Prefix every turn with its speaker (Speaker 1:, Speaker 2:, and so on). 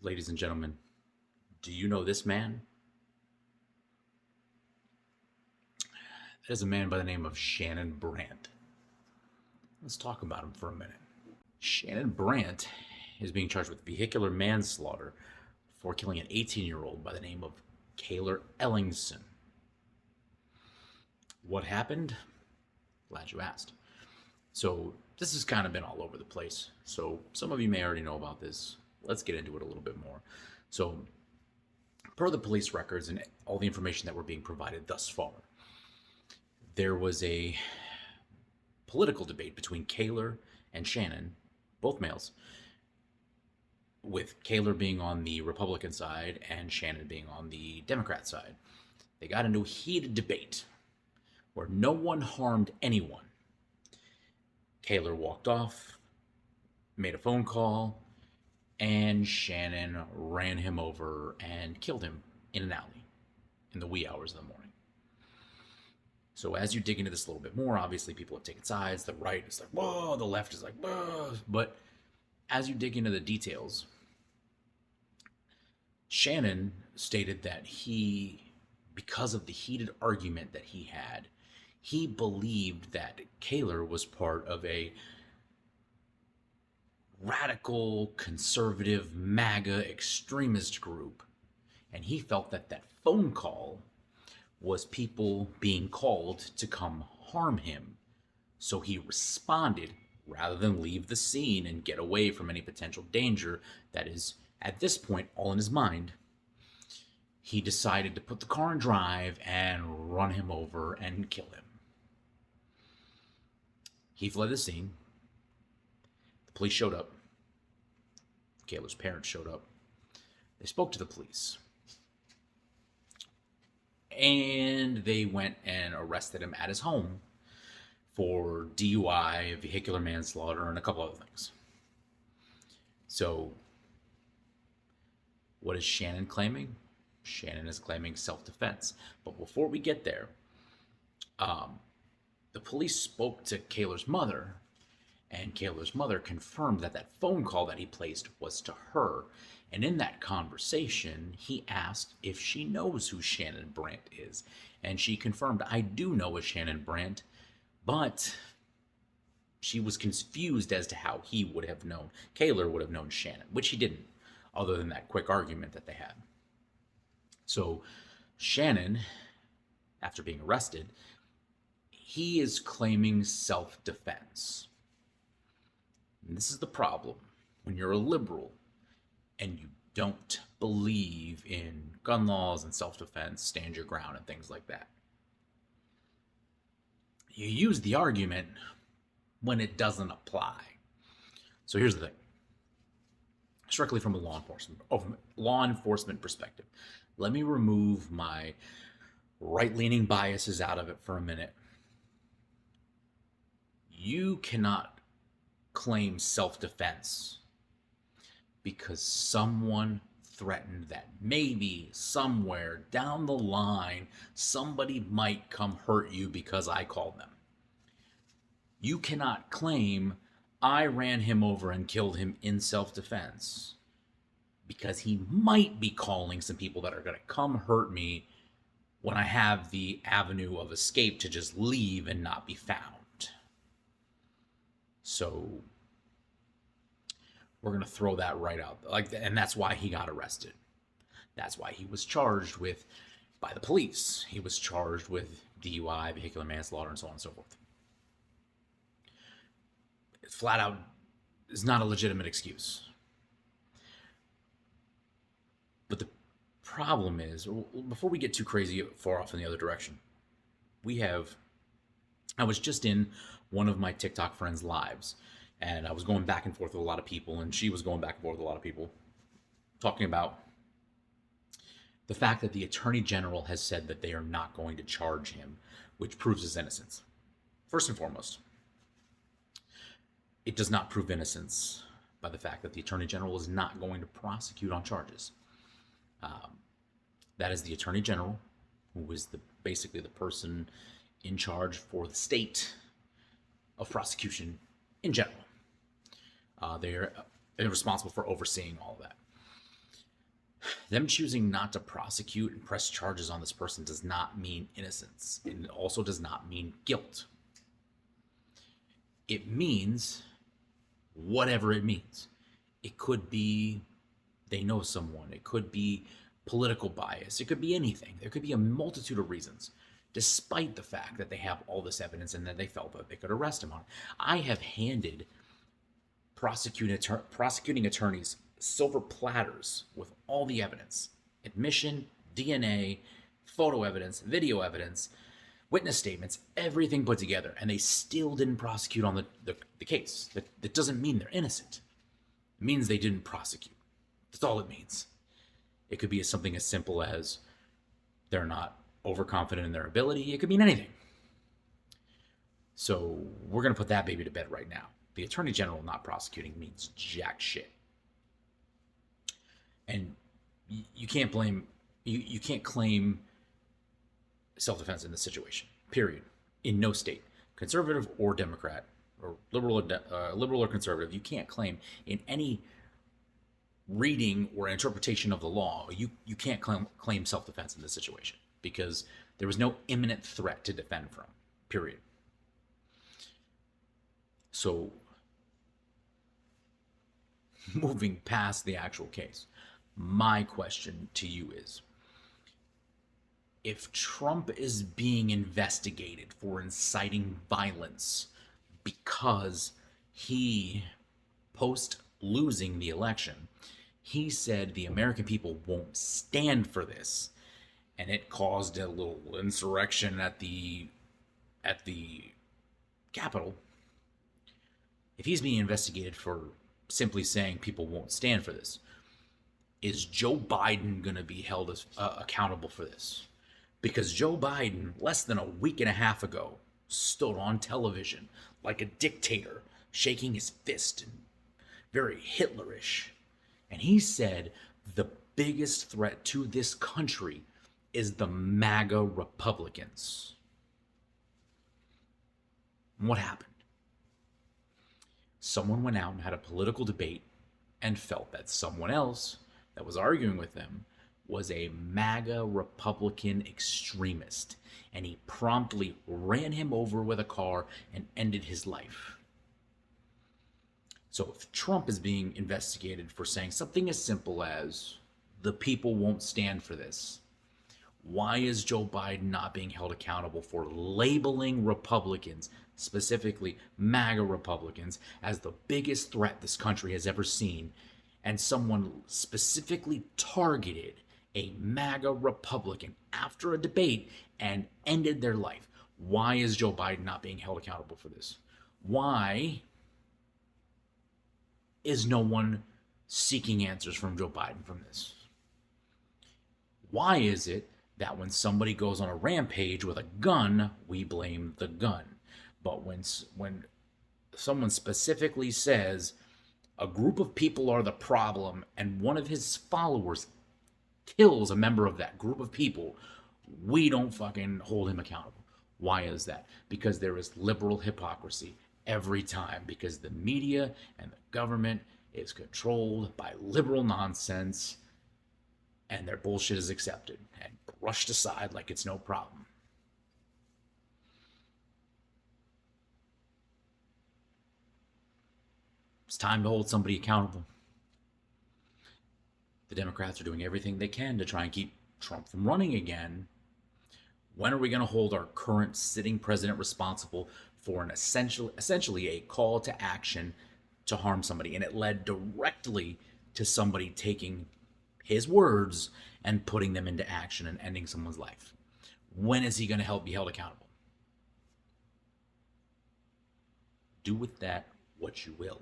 Speaker 1: Ladies and gentlemen, do you know this man? That is a man by the name of Shannon Brandt. Let's talk about him for a minute. Shannon Brandt is being charged with vehicular manslaughter for killing an 18-year-old by the name of Kayler Ellingson. What happened? Glad you asked. So, this has kind of been all over the place. So, some of you may already know about this. Let's get into it a little bit more. So, per the police records and all the information that were being provided thus far, there was a political debate between Kayler and Shannon, both males, with Kayler being on the Republican side and Shannon being on the Democrat side. They got into a heated debate where no one harmed anyone. Kayler walked off, made a phone call, and Shannon ran him over and killed him in an alley in the wee hours of the morning. So as you dig into this a little bit more, obviously people have taken sides. The right is like, whoa, the left is like, whoa. But as you dig into the details, Shannon stated that because of the heated argument that he had, he believed that Kayler was part of a radical, conservative, MAGA extremist group. And he felt that that phone call was people being called to come harm him. So he responded rather than leave the scene and get away from any potential danger that is, at this point, all in his mind. He decided to put the car in drive and run him over and kill him. He fled the scene. The police showed up. Kayler's parents showed up. They spoke to the police. And they went and arrested him at his home for DUI, vehicular manslaughter, and a couple other things. So, what is Shannon claiming? Shannon is claiming self-defense. But before we get there, the police spoke to Kayler's mother, and Kayler's mother confirmed that that phone call that he placed was to her. And in that conversation, he asked if she knows who Shannon Brandt is. And she confirmed, I do know a Shannon Brandt, but she was confused as to how he would have known, Kayler would have known Shannon, which he didn't, other than that quick argument that they had. So Shannon, after being arrested, he is claiming self-defense. And this is the problem. When you're a liberal and you don't believe in gun laws and self-defense, stand your ground and things like that, you use the argument when it doesn't apply. So here's the thing. Strictly from a law enforcement perspective, let me remove my right-leaning biases out of it for a minute. You cannot claim self-defense because someone threatened that maybe somewhere down the line somebody might come hurt you because I called them. You cannot claim I ran him over and killed him in self-defense because he might be calling some people that are going to come hurt me when I have the avenue of escape to just leave and not be found. So we're going to throw that right out. And that's why he got arrested. That's why he was charged with, by the police, he was charged with DUI, vehicular manslaughter, and so on and so forth. It's flat out is not a legitimate excuse. But the problem is, before we get too crazy far off in the other direction, I was just in one of my TikTok friends' lives, and I was going back and forth with a lot of people, and she was going back and forth with a lot of people, talking about the fact that the Attorney General has said that they are not going to charge him, which proves his innocence. First and foremost, it does not prove innocence by the fact that the Attorney General is not going to prosecute on charges. That is the Attorney General, who is basically the person in charge for the state of prosecution in general. They're responsible for overseeing all of that. Them choosing not to prosecute and press charges on this person does not mean innocence. It also does not mean guilt. It means whatever it means. It could be they know someone. It could be political bias. It could be anything. There could be a multitude of reasons, despite the fact that they have all this evidence and that they felt that they could arrest him on it. I have handed prosecuting attorneys silver platters with all the evidence, admission, DNA, photo evidence, video evidence, witness statements, everything put together, and they still didn't prosecute on the case. That doesn't mean they're innocent. It means they didn't prosecute. That's all it means. It could be something as simple as they're not overconfident in their ability. It could mean anything. So we're going to put that baby to bed right now. The Attorney General not prosecuting means jack shit. And you can't blame, you can't claim self-defense in this situation, period. In no state, conservative or Democrat, or liberal or conservative, you can't claim in any reading or interpretation of the law, you can't claim self-defense in this situation because there was no imminent threat to defend from, period. So, moving past the actual case, my question to you is, if Trump is being investigated for inciting violence because he, post losing the election, he said the American people won't stand for this, and it caused a little insurrection at the Capitol. If he's being investigated for simply saying people won't stand for this, is Joe Biden going to be held as accountable for this? Because Joe Biden, less than a week and a half ago, stood on television like a dictator, shaking his fist and very Hitlerish. And he said the biggest threat to this country is the MAGA Republicans. What happened? Someone went out and had a political debate and felt that someone else that was arguing with them was a MAGA Republican extremist, and he promptly ran him over with a car and ended his life. So if Trump is being investigated for saying something as simple as, the people won't stand for this, why is Joe Biden not being held accountable for labeling Republicans, specifically MAGA Republicans, as the biggest threat this country has ever seen, and someone specifically targeted a MAGA Republican after a debate and ended their life? Why is Joe Biden not being held accountable for this? Why is no one seeking answers from Joe Biden from this? Why is it that when somebody goes on a rampage with a gun, we blame the gun? But when someone specifically says a group of people are the problem and one of his followers kills a member of that group of people, we don't fucking hold him accountable. Why is that? Because there is liberal hypocrisy every time, because the media and the government is controlled by liberal nonsense, and their bullshit is accepted and brushed aside like it's no problem. It's time to hold somebody accountable. The Democrats are doing everything they can to try and keep Trump from running again. When are we going to hold our current sitting president responsible for an essentially a call to action to harm somebody? And it led directly to somebody taking his words and putting them into action and ending someone's life. When is he going to be held accountable? Do with that what you will.